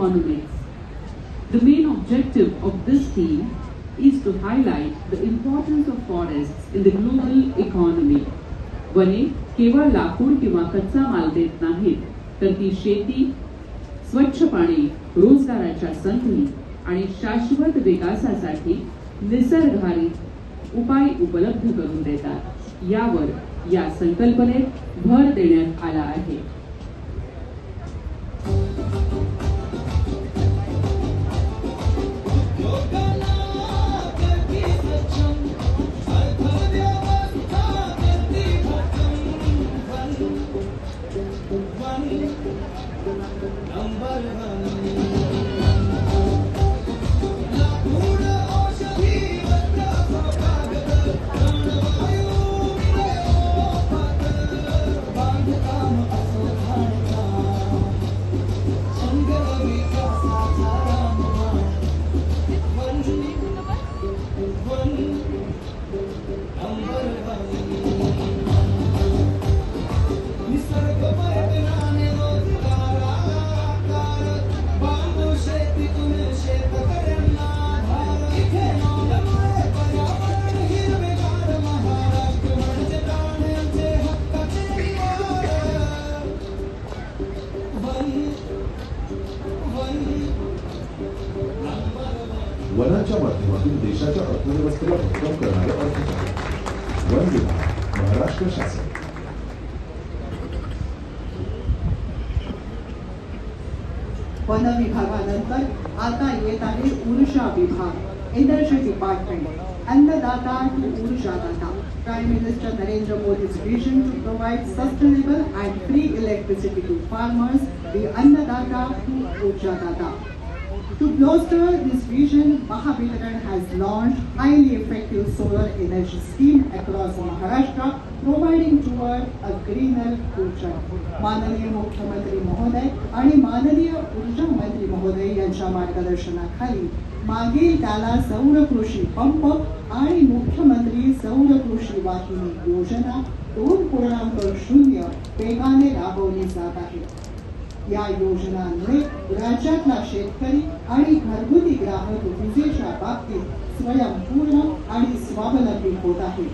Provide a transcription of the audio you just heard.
economics. The main objective of this theme is to highlight the importance of forests in the global economy. वने केवळ लाकूड किंवा कच्चा माल देत नाहीत, तर ती शेती, स्वच्छ पाणी, रोजगाराच्या संधी आणि शाश्वत विकासासाठी निसर्गाधारित उपाय उपलब्ध करून देतात. यावर या संकल्पनेत भर देण्यात आला आहे. वनाच्या माध्यमातून देशाच्या अर्थव्यवस्थेला भक्कम करणारे अर्थकारण वन विभाग, महाराष्ट्र शासन. वन विभागानंतर आता येत आहे ऊर्जा विभाग, एनर्जी डिपार्टमेंट. अन्नदाता to ऊर्जादाता. Prime Minister Narendra Modi's vision to provide sustainable and free electricity to farmers, the Annadata to Urjadata. To bolster this vision, Mahavitran has launched highly effective solar energy scheme across Maharashtra, providing toward a greener future. माननीय मुख्यमंत्री महोदय आणि माननीय ऊर्जा मंत्री महोदय यांच्या मार्गदर्शनाखाली मागील त्याला सौर कृषी पंप आणि मुख्यमंत्री सौर कृषी वाहिनी योजना 2.0 वेगाने राबवली जात आहे. या योजनांमुळे राज्यातला शेतकरी आणि घरगुती ग्राहक विजेच्या बाबतीत स्वयंपूर्ण आणि स्वावलंबी होत आहे.